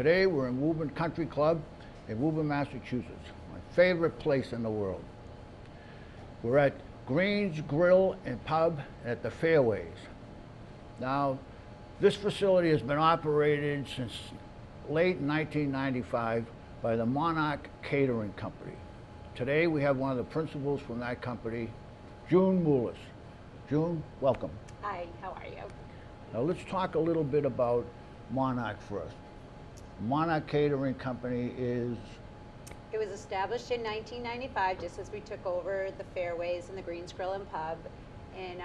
Today we're in Woburn Country Club in Woburn, Massachusetts, my favorite place in the world. We're at Green's Grill and Pub at the Fairways. Now, this facility has been operated since late 1995 by the Monarch Catering Company. Today we have one of the principals from that company, June Moulis. June, welcome. Hi, how are you? Now let's talk a little bit about Monarch first. Monarch Catering Company is... It was established in 1995, just as we took over the Fairways and the Green's Grill and Pub. And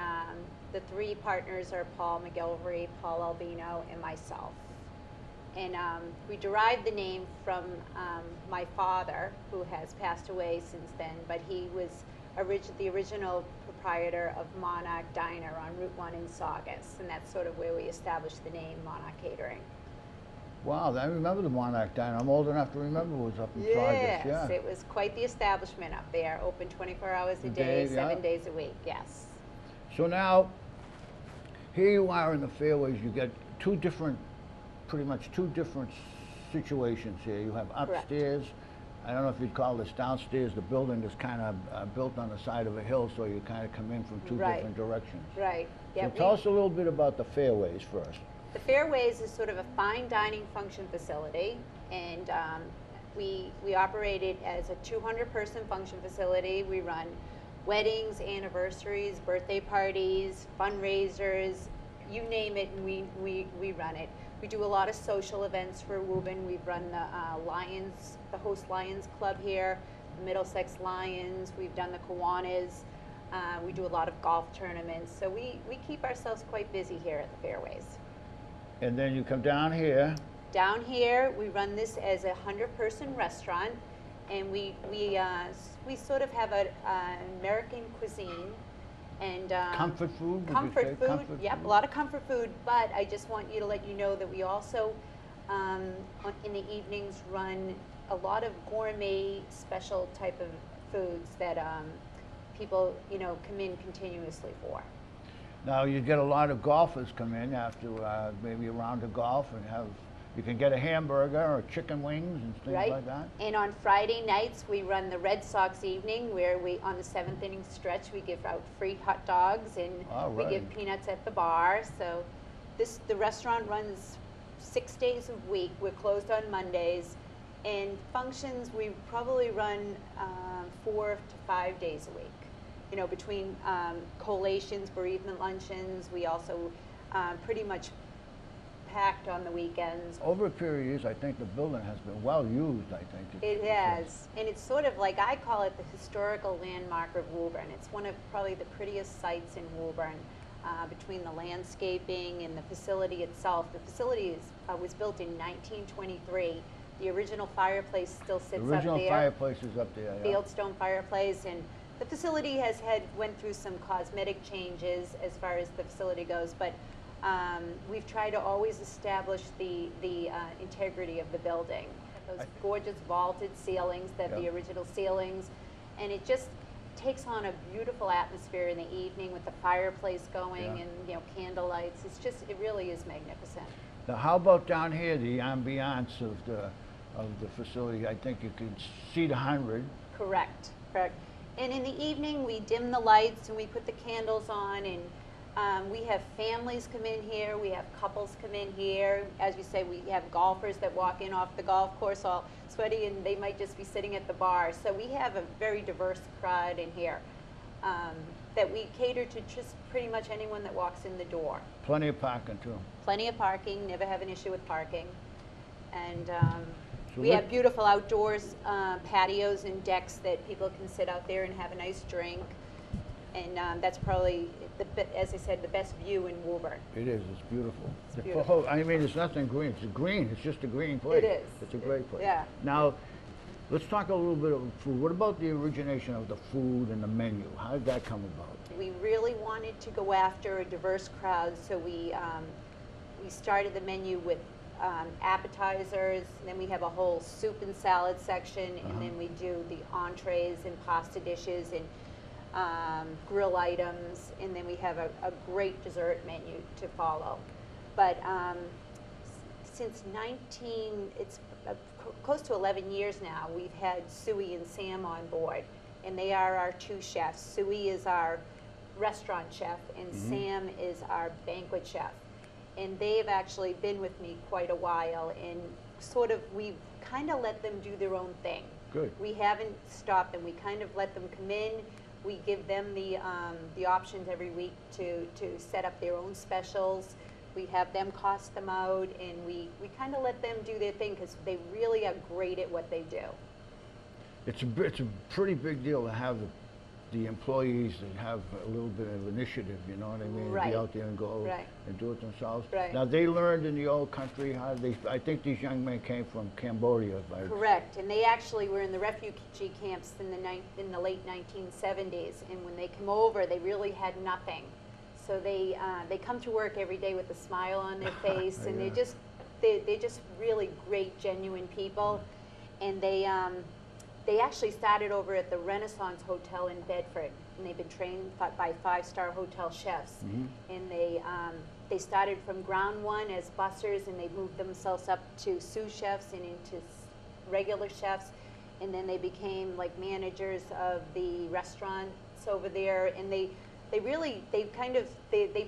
the three partners are Paul McGilvery, Paul Albino, and myself. And we derived the name from my father, who has passed away since then, but he was the original proprietor of Monarch Diner on Route 1 in Saugus, and that's sort of where we established the name Monarch Catering. Wow, I remember the Monarch Diner. I'm old enough to remember it was up in Saugus. Yes, it was quite the establishment up there, open 24 hours a day, 7 days a week, yes. So now, here you are in the Fairways. You get pretty much two different situations here. You have upstairs. Correct. I don't know if you'd call this downstairs. The building is kind of built on the side of a hill, so you kind of come in from two different directions. Right. So tell us a little bit about the Fairways first. The Fairways is sort of a fine dining function facility, and we operate it as a 200-person function facility. We run weddings, anniversaries, birthday parties, fundraisers, you name it, and we run it. We do a lot of social events for Woburn. We've run the Host Lions Club here, the Middlesex Lions. We've done the Kiwanis. We do a lot of golf tournaments. So we keep ourselves quite busy here at the Fairways. And then you come down here. Down here, we run this as a 100-person restaurant, and we sort of have an American cuisine. And comfort food? Comfort food, yep, a lot of comfort food, but I just want you to let you know that we also, in the evenings, run a lot of gourmet, special type of foods that people, come in continuously for. Now, you get a lot of golfers come in after maybe a round of golf, and you can get a hamburger or chicken wings and things like that. And on Friday nights, we run the Red Sox evening, where on the 7th inning stretch, we give out free hot dogs, and we give peanuts at the bar. So the restaurant runs 6 days a week. We're closed on Mondays. And functions, we probably run 4 to 5 days a week. Between collations, bereavement luncheons, we also pretty much packed on the weekends. Over a period of years, I think the building has been well used, I think. It has, and it's sort of like, I call it the historical landmark of Woburn. It's one of probably the prettiest sites in Woburn, between the landscaping and the facility itself. The facility was built in 1923. The original fireplace still sits up there. The original fireplace is up there, yeah. Fieldstone fireplace, and the facility went through some cosmetic changes as far as the facility goes, but we've tried to always establish the integrity of the building. Those gorgeous vaulted ceilings, the original ceilings, and it just takes on a beautiful atmosphere in the evening with the fireplace going and candlelights. It really is magnificent. Now, how about down here, the ambiance of the facility? I think you can see the 100. Correct. And in the evening, we dim the lights and we put the candles on, and we have families come in here, we have couples come in here. As you say, we have golfers that walk in off the golf course all sweaty, and they might just be sitting at the bar. So we have a very diverse crowd in here that we cater to just pretty much anyone that walks in the door. Plenty of parking, too. Plenty of parking, never have an issue with parking. And we have beautiful outdoors patios and decks that people can sit out there and have a nice drink. And that's probably, as I said, the best view in Woburn. It is. It's beautiful. It's beautiful. I mean, it's nothing green. It's green. It's just a green place. It is. It's a great place. Yeah. Now, let's talk a little bit of food. What about the origination of the food and the menu? How did that come about? We really wanted to go after a diverse crowd, so we started the menu with appetizers, and then we have a whole soup and salad section, and then we do the entrees and pasta dishes and grill items, and then we have a great dessert menu to follow. But since close to 11 years now, we've had Suey and Sam on board, and they are our two chefs. Suey is our restaurant chef, and Sam is our banquet chef. And they've actually been with me quite a while, and we've kind of let them do their own thing. Good. We haven't stopped them. We kind of let them come in. We give them the options every week to set up their own specials. We have them cost them out, and we kind of let them do their thing because they really are great at what they do. It's a pretty big deal to have the employees that have a little bit of initiative, you know what I mean? Right. Be out there and go Right. and do it themselves. Right. Now, they learned in the old country how I think these young men came from Cambodia. Correct, and they actually were in the refugee camps in the late 1970s, and when they came over, they really had nothing. So they come to work every day with a smile on their face, and Yeah. they're just really great, genuine people, and they actually started over at the Renaissance Hotel in Bedford, and they've been trained by 5-star hotel chefs. And they started from ground one as bussers, and they moved themselves up to sous chefs and into regular chefs, and then they became like managers of the restaurants over there. And they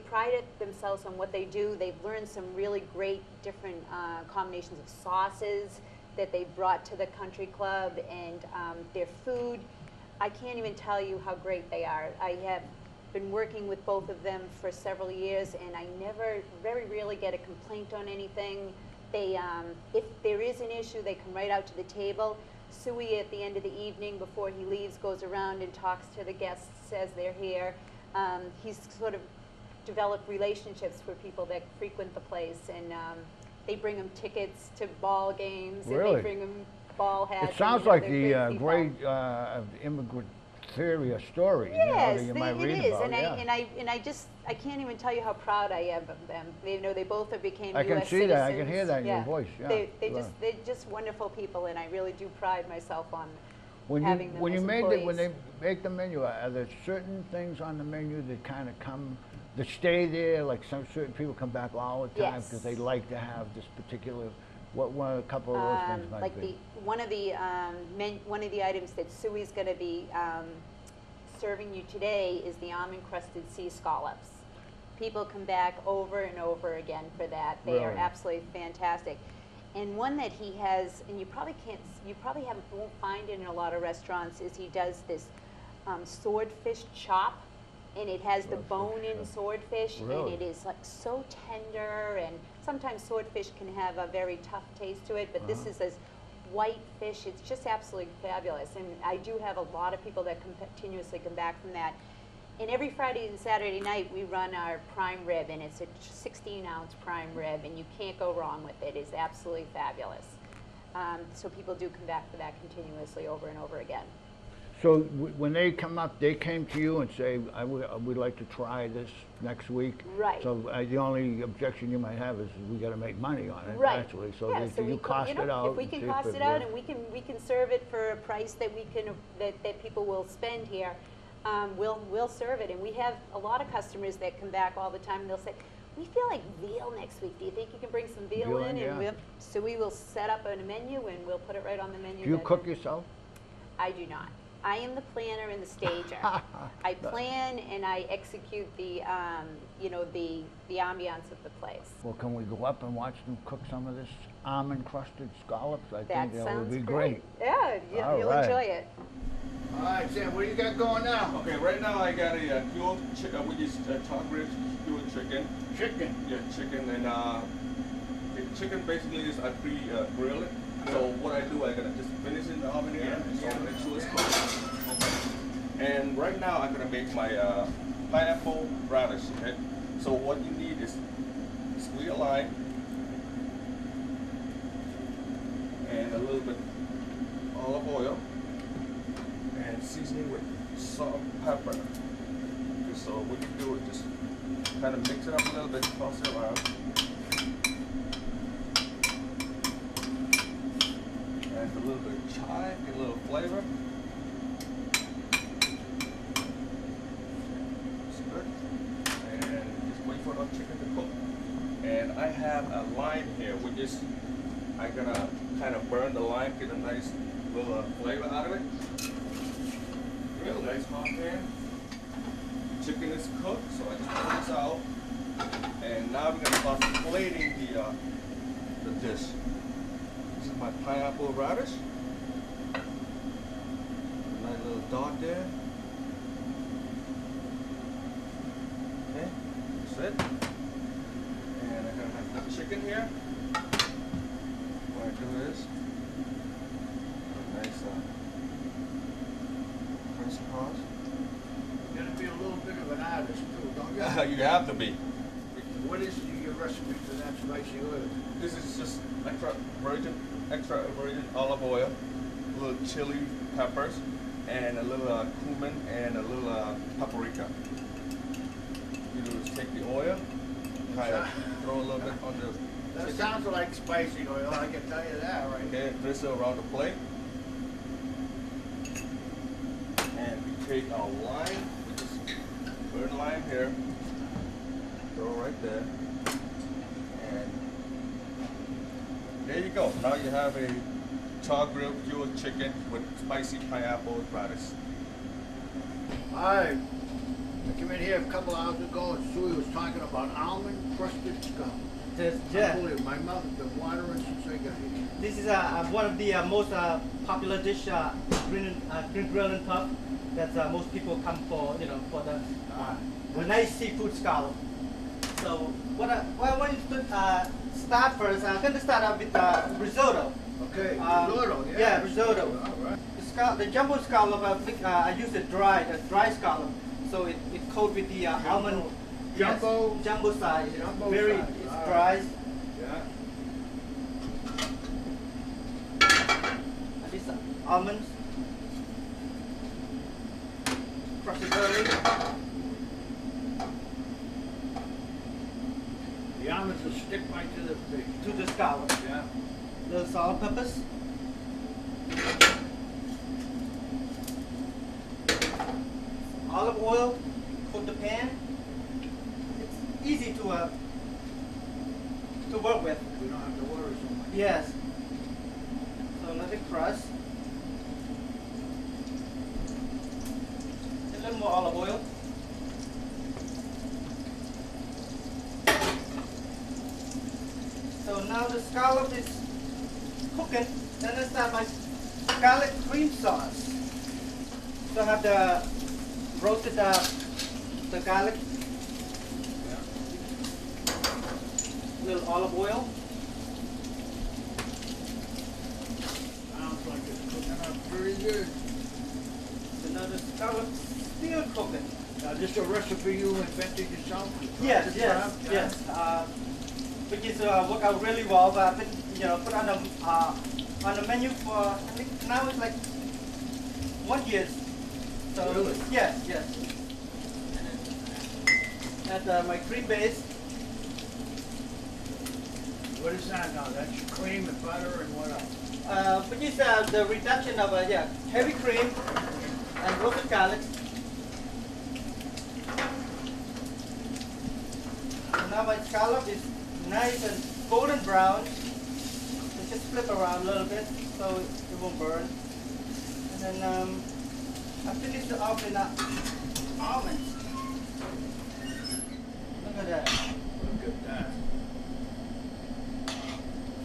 prided themselves on what they do. They've learned some really great different combinations of sauces that they brought to the country club, and their food, I can't even tell you how great they are. I have been working with both of them for several years, and I very rarely get a complaint on anything. They, if there is an issue, they come right out to the table. Suey, at the end of the evening, before he leaves, goes around and talks to the guests as they're here. He's sort of developed relationships for people that frequent the place, and they bring them tickets to ball games, Really? and they bring them ball hats. It sounds and, like they're the great great immigrant theory or story. Yes, you know, that you might it read is, about. and I can't even tell you how proud I am of them. They both have became I U.S. can see citizens. that. I can hear that in your voice. Yeah. They're just wonderful people, and I really do pride myself on When having them when as you when employees. they make the menu, are there certain things on the menu that kind of that stay there? Like certain people come back all the time because Yes. they like to have this particular. What a couple of those things might like be. one of the items that Suey's going to be serving you today is the almond crusted sea scallops. People come back over and over again for that. They are Really? absolutely fantastic. And one that he has, and you probably won't find it in a lot of restaurants, is he does this swordfish chop, and it has the Swordfish bone-in chop. swordfish, Really? and it is like so tender. And sometimes swordfish can have a very tough taste to it, but this is this white fish. It's just absolutely fabulous, and I do have a lot of people that continuously come back from that. And every Friday and Saturday night, we run our prime rib, and it's a 16-ounce prime rib, and you can't go wrong with it. It's absolutely fabulous. So people do come back for that continuously over and over again. So when they come up, they came to you and say, I would like to try this next week. Right. So the only objection you might have is we got to make money on it, Right. naturally. So, Yeah, so you cost it out. if we and can see cost if it out, works. and we can serve it for a price that that people will spend here, we'll serve it. And we have a lot of customers that come back all the time, and they'll say, we feel like veal next week. Do you think you can bring some veal in? Yeah. And so we will set up a menu, and we'll put it right on the menu. Do you cook yourself? I do not. I am the planner and the stager. I plan and I execute the ambiance of the place. Well, can we go up and watch them cook some of this almond crusted scallops? I That think that would sounds be great. great. Yeah, All you'll right. enjoy it. All right, Sam, what do you got going now? Okay, right now I got a cured chicken, which is top ribs cured chicken. Chicken. Yeah, chicken, and the chicken basically is I pre-grill it. So what I do, I gotta just finish in the oven here, so make sure it's cooked. And right now I'm gonna make my pineapple radish. Okay, so what you need is squeeze a lime and a little bit olive oil. And seasoning with salt and pepper. Okay, so what you do is just kind of mix it up a little bit, toss it around. Add a little bit of chive, get a little flavor. That's good. And just wait for the chicken to cook. And I have a lime here, which just, I'm gonna kind of burn the lime, get a nice little flavor out of it. Real nice hot pan. Chicken is cooked, so I just pull this out. And now we're gonna start plating the dish. This is my pineapple radish. Nice little dot there. Okay, that's it. And I'm gonna have the chicken here. What I do is a nice crisscross. You're gonna be a little bit of an artist too, don't you? You have to be. What is your recipe for that spicy oil? This is just extra virgin olive oil, a little chili peppers, and a little cumin and a little paprika. You do is take the oil, kind of throw a little bit on the That chicken. sounds like spicy oil, I can tell you that, right? Okay, drizzle around the plate. And we take our lime, we just burn lime here, throw right there. And there you go. Now you have a char grilled cured chicken with spicy pineapple radish. I came in here a couple hours ago and Suey was talking about almond crusted scum. Yeah. Unbelievable. My mouth has been watering since I got here. This is one of the most popular dish, green grill and puff. That most people come for, for the nice seafood scallop. So what I want you to start first. I'm going to start out with risotto. Okay, risotto, yeah. Yeah, risotto. All right. The jumbo scallop, I use the dry scallop, so it coated with the almond. Jumbo? Yes, jumbo size. Jumbo Very, size, it's all dry. right. Yeah. And these are almonds. Crush it early. The almonds will stick right to the fish. To the scallop. Yeah. Little salt, peppers. Olive oil. Coat the pan. It's easy to work with. We don't have to worry so much. Yes. So let it crust. A little more olive oil. So now the scallop is cooking. Then I start my garlic cream sauce. So I have the roasted the garlic. Little olive oil. Sounds like it's cooking up pretty good. So now the scallop still cooking. Now, this a recipe you invented yourself? Yes, yes, yes. Which is work out really well. But I've been, put on the menu for I think now it's like 1 year. So Really? yes, yes. And my cream base. What is that now? That's cream and butter and what else? Which is the reduction of heavy cream and roasted garlic. So now my scallop is nice and golden brown. So just flip around a little bit so it won't burn. And then I finish it off in almonds. Look at that. Look at that.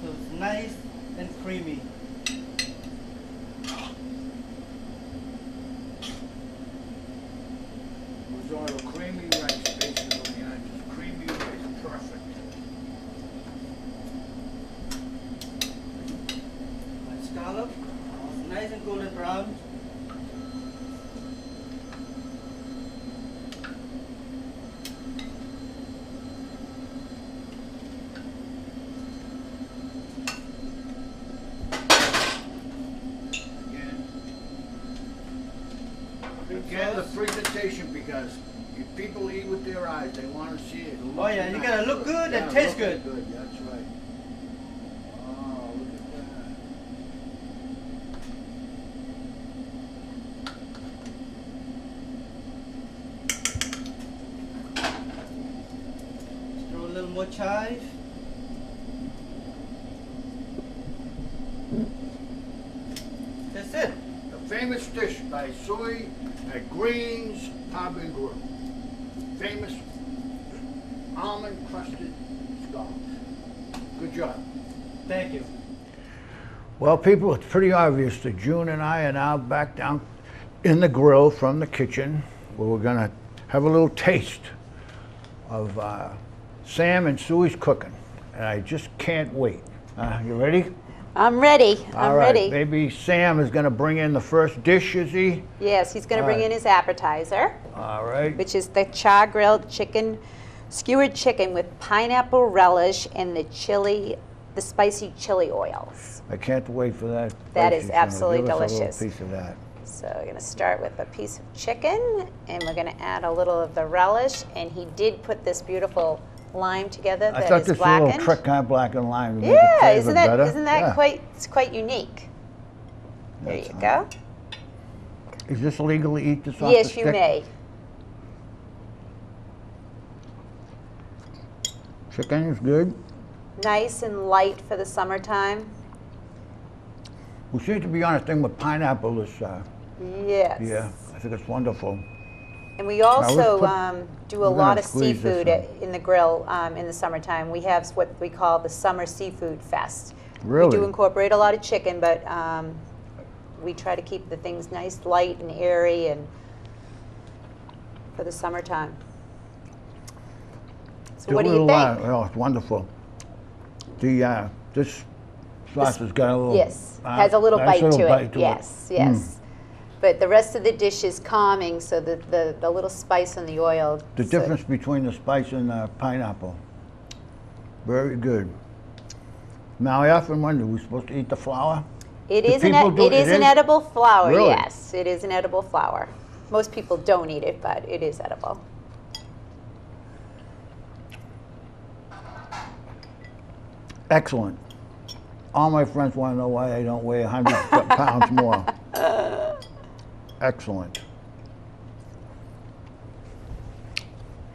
So it's nice and creamy. Risotto, creamy rice, basically, yeah, just creamy rice, perfect. My scallop, nice and golden brown. Again, the presentation, because if people eat with their eyes, they want to see it. Oh yeah, you gotta look good and Yeah, taste looking good. That's right. Oh, look at that. Throw a little more chive. That's it. The famous dish by Suey at Green's Pub and Grill. Famous almond crusted scallops. Good job. Thank you. Well, people, it's pretty obvious that June and I are now back down in the grill from the kitchen, where we're gonna have a little taste of Sam and Suey's cooking. And I just can't wait. You ready? I'm ready. I'm All right. ready. Maybe Sam is gonna bring in the first dish, is he? Yes, he's going to All bring right. in his appetizer, All right. which is the char grilled chicken, skewered chicken with pineapple relish and the spicy chili oils. I can't wait for that. That She's is gonna absolutely give us a delicious. little piece of that. So we're going to start with a piece of chicken, and we're going to add a little of the relish. And he did put this beautiful lime together I that thought is this blackened. little trick kind of black and lime. would make Yeah, the flavor isn't that better. isn't that Yeah. it's quite unique. There That's you nice. go. Is this legal to eat this off the Yes, stick? you may. Chicken is good. Nice and light for the summertime. We seem to be on a thing with pineapple this Yes. year. I think it's wonderful. And we also put- do a we're lot gonna of squeeze this seafood in. in the grill in the summertime. We have what we call the Summer Seafood Fest. Really? We do incorporate a lot of chicken, but we try to keep the things nice, light, and airy, and for the summertime. So what do you think? Oh, it's wonderful. The this sauce has got a little Yes, has a little nice bite little to bite it. to Yes, yes. But the rest of the dish is calming, so the little spice and the oil. The so- difference between the spice and the pineapple. Very good. Now I often wonder, we're supposed to eat the flour? It Do is an people do- it is it an is? edible flower. Really? Yes, it is an edible flower. Most people don't eat it, but it is edible. Excellent. All my friends want to know why I don't weigh 100 pounds more. Excellent.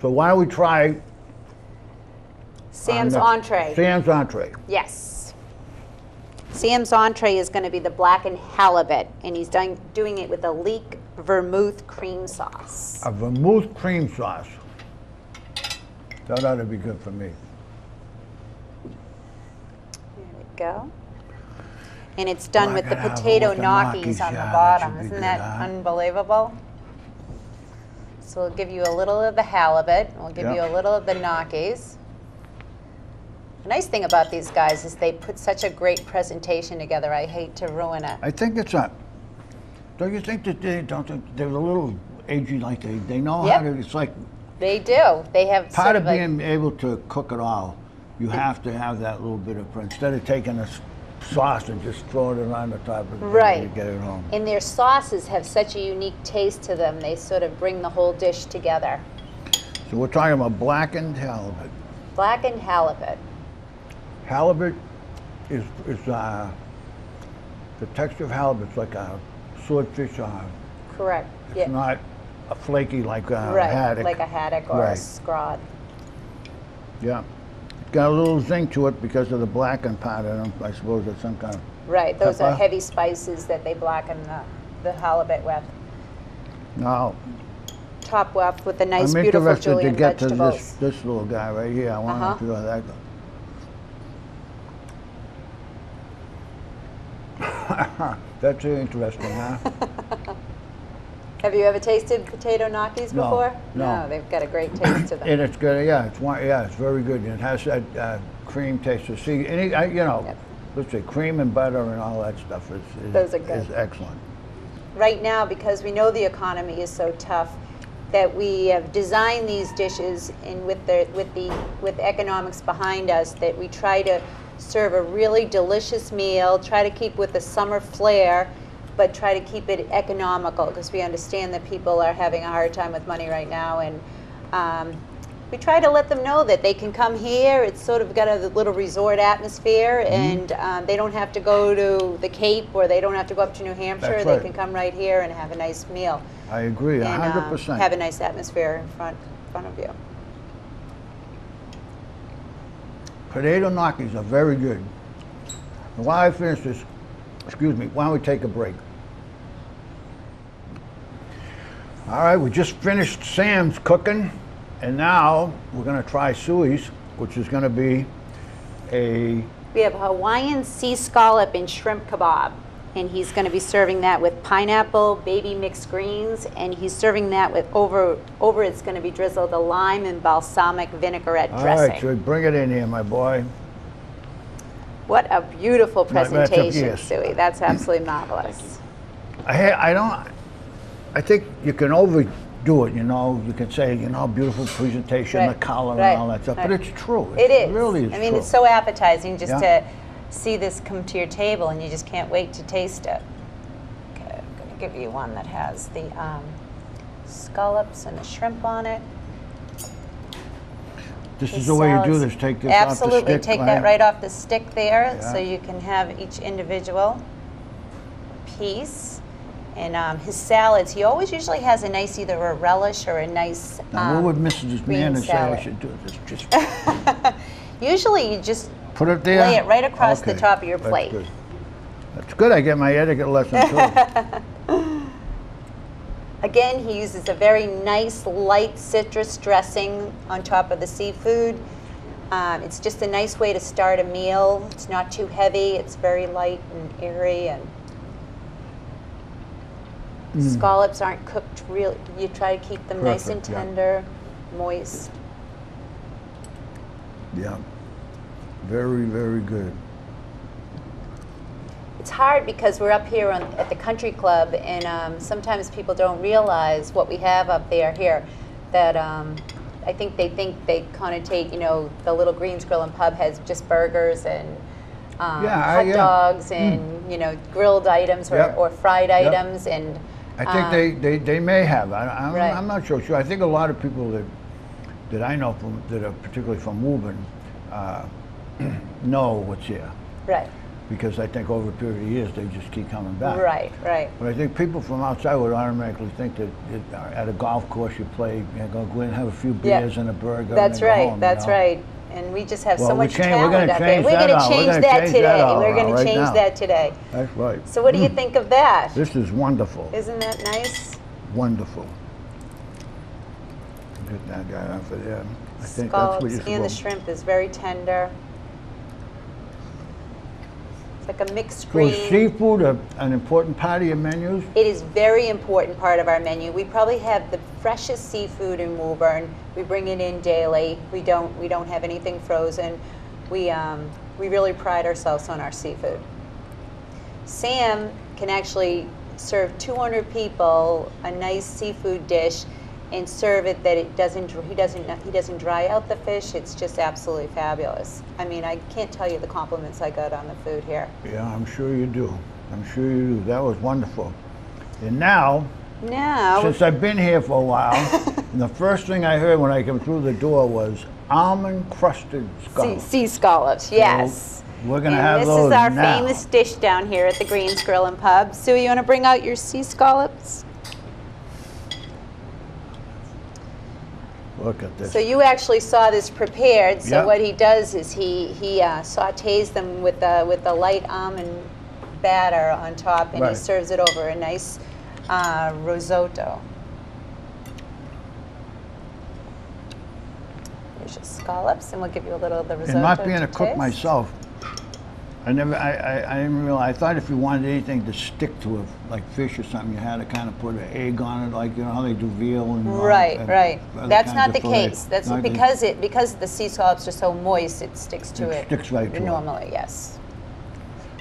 So why don't we try Sam's the- entree. Sam's entree. Yes. Sam's entree is going to be the blackened halibut, and he's doing it with a leek vermouth cream sauce. A vermouth cream sauce. That ought to be good for me. There we go. And it's done Oh, I with the gotta have it potato with the gnocchis gnocchis. on Yeah, the that bottom. should be Isn't good, that huh? unbelievable? So we'll give you a little of the halibut. We'll give Yep. you a little of the gnocchis. The nice thing about these guys is they put such a great presentation together. I hate to ruin it. I think it's a. Don't you think that they don't? They're a little agey, like they know Yep. how to. It's like They do. They have part sort of of like, being able to cook it all. You have to have that little bit of instead of taking a sauce and just throwing it on the top of it Right. to get it home. and their sauces have such a unique taste to them. They sort of bring the whole dish together. So we're talking about blackened halibut. Blackened halibut. Halibut is the texture of halibut's like a swordfish. Correct. It's not a flaky like a Right, haddock. like a haddock or a Right. scrod. Yeah. It's got a little zing to it because of the blackened part of them. I suppose it's some kind of. Right, those are Pepper. heavy spices that they blacken the halibut with. Now, Top off with the nice, I'm beautiful interested to julienne get to vegetables. this little guy right here. I want Uh-huh. to do that. That's interesting, huh? Have you ever tasted potato gnocchis No, before? no. They've got a great taste to them. And it's good. Yeah, it's very good. And it has that cream taste. So see, Yep. let's say cream and butter and all that stuff Those are good. is excellent. Right now, because we know the economy is so tough, that we have designed these dishes and with economics behind us, that we try to serve a really delicious meal, try to keep with the summer flair, but try to keep it economical, because we understand that people are having a hard time with money right now, and we try to let them know that they can come here. It's sort of got a little resort atmosphere, and they don't have to go to the Cape, or they don't have to go up to New Hampshire. That's They right. can come right here and have a nice meal. I agree, And 100%. have a nice atmosphere in front of you. Potato gnocchis are very good. And while I finish this, Excuse me, why don't we take a break? All right, we just finished Sam's cooking, and now we're gonna try Suey's, which is gonna be a... We have Hawaiian sea scallop and shrimp kebab, and he's going to be serving that with pineapple, baby mixed greens, and he's serving that with over it's going to be drizzled a lime and balsamic vinaigrette dressing. All right, so bring it in here, my boy. What a beautiful presentation, yes. Suey. That's absolutely marvelous. I think you can overdo it, you know. You can say, you know, beautiful presentation, Right, the color right, and all that stuff, right. but it's true. It is. Really is I mean, true. it's so appetizing just Yeah. to see this come to your table, and you just can't wait to taste it. Okay, I'm going to give you one that has the scallops and the shrimp on it. This The is the way you do salads. this, take this off the Absolutely, stick. take that right off the stick there, Yeah. so you can have each individual piece. And his salads, he always usually has a nice, either a relish or a nice Now, what would Mrs. green Mann say I salad. should do? Just Usually you just put it there? lay it right across the Okay, top of your that's plate. good. That's good, I get my etiquette lesson too. Again, he uses a very nice light citrus dressing on top of the seafood. It's just a nice way to start a meal. It's not too heavy, it's very light and airy, and scallops aren't cooked real. You try to keep them nice and Perfect, yeah. tender, moist. Yeah, very, very good. It's hard because we're up here at the country club, and sometimes people don't realize what we have up there here. That I think they connotate, you know, the Little Greens Grill and Pub has just burgers and hot dogs and you know, grilled items or fried Yep. items, and I think they may have. Right. I'm not so sure. I think a lot of people that I know that are particularly from Woburn know what's here. right, Because I think over a period of years they just keep coming back. right. But I think people from outside would automatically think that at a golf course you play, go in and have a few Yeah. beers and a burger. That's and then go right. home, That's you know? right. And we just have Well, so we're much change- we're talent gonna up there. change We're that going to out. We're change gonna that change today. that out We're going right to change now. that today. That's right. So what do you think of that? This is wonderful. Isn't that nice? Wonderful. Get that guy off of there. I think that's what Scallops you're and the supposed. shrimp is very tender. It's like a mixed So green. is seafood an important part of your menus? It is very important part of our menu. We probably have the freshest seafood in Woburn. We bring it in daily. We don't have anything frozen. We really pride ourselves on our seafood. Sam can actually serve 200 people a nice seafood dish and serve it that he doesn't dry out the fish. It's just absolutely fabulous. I mean, I can't tell you the compliments I got on the food here. Yeah, I'm sure you do. I'm sure you do. That was wonderful. And now, since I've been here for a while, the first thing I heard when I came through the door was almond-crusted scallops. Sea scallops, yes. We're gonna And have this those is our now. famous dish down here at the Greens Grill and Pub. Sue, you want to bring out your sea scallops? Look at this. So you actually saw this prepared. So Yeah. what he does is he sautés them with the light almond batter on top, and he Right. serves it over a nice risotto. Here's your scallops, and we'll give you a little of the risotto. And not being to a cook taste. myself, I didn't realize. I thought if you wanted anything to stick to it, like fish or something, you had to kind of put an egg on it, like you know how they do veal and Right, and right. other That's kinds not of the filet. case. That's Not the- because the sea scallops are so moist, it sticks to It it. sticks right to it. Normally, yes.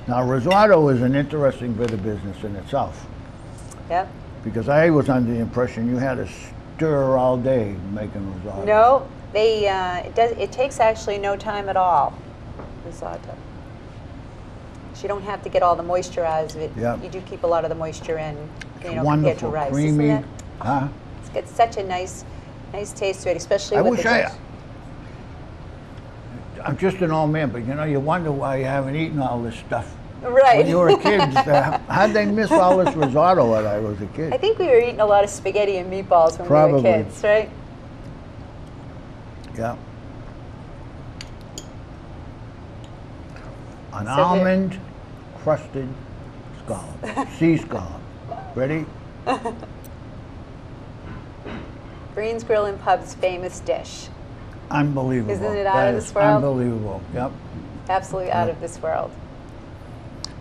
Now risotto is an interesting bit of business in itself, Yep. because I was under the impression you had to stir all day making risotto. No, it takes actually no time at all. Risotto. So you don't have to get all the moisture out of it. Yep. You do keep a lot of the moisture in, compared to Wonderful, rice. creamy. Isn't it? Huh? It's got such a nice taste to it, especially I with wish the I'm just an old man, but you know, you wonder why you haven't eaten all this stuff. right. When you were a kid, how'd they miss all this risotto when I was a kid? I think we were eating a lot of spaghetti and meatballs when we Probably. were kids, right? Yeah. An So almond crusted scallop, sea scallop. Ready? Green's Grill and Pub's famous dish. Unbelievable. Isn't it out That of is this world? Unbelievable. Yep. Absolutely out of this world.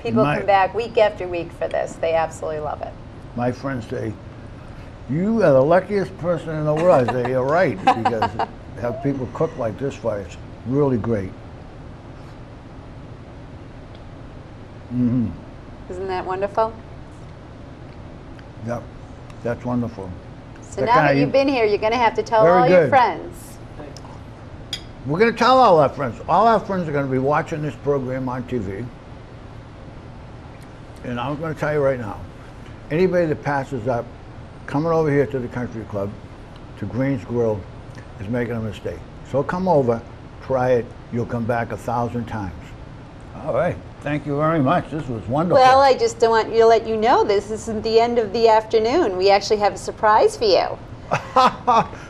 People My- come back week after week for this. They absolutely love it. My friends say, "You are the luckiest person in the world." I say, "You're right," because to have people cook like this for you, it's really great. Mm-hmm. Isn't that wonderful? Yep. That's wonderful. So That now kinda that you've you- been here, you're going to have to tell Very all your good. friends. We're going to tell all our friends. All our friends are going to be watching this program on TV. And I'm going to tell you right now, anybody that passes up coming over here to the country club, to Green's Grill, is making a mistake. So come over, try it. You'll come back 1,000 times. All right. Thank you very much. This was wonderful. Well, I just don't want you to let you know this isn't the end of the afternoon. We actually have a surprise for you.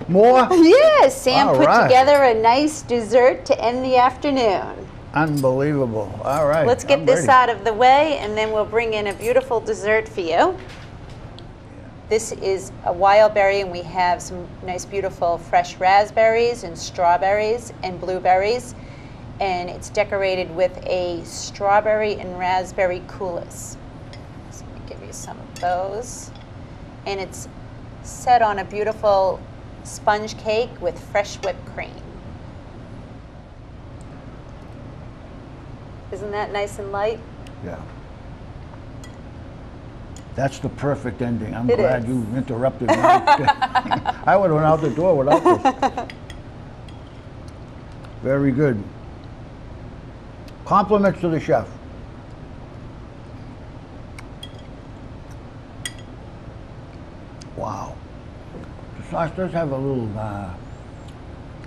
More? Yes, Sam All put right. together a nice dessert to end the afternoon. Unbelievable. All right. Let's get I'm this ready. out of the way, and then we'll bring in a beautiful dessert for you. This is a wild berry, and we have some nice, beautiful fresh raspberries and strawberries and blueberries. And it's decorated with a strawberry and raspberry coulis. So let me give you some of those. And it's set on a beautiful sponge cake with fresh whipped cream. Isn't that nice and light? Yeah. That's the perfect ending. I'm It glad is. you interrupted me. I would have went out the door without this. Very good. Compliments to the chef. Wow. The sauce does have a little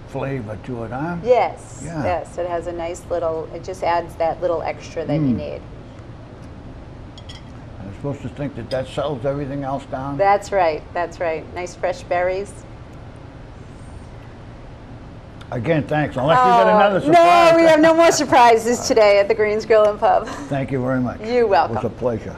flavor to it, huh? Yes, Yeah. yes, it has a nice little, it just adds that little extra that you need. I'm supposed to think that that settles everything else down? That's right, that's right. Nice fresh berries. Again, thanks. Unless you got another surprise. No, we have no more surprises today at the Greens Grill and Pub. Thank you very much. You're welcome. It was a pleasure.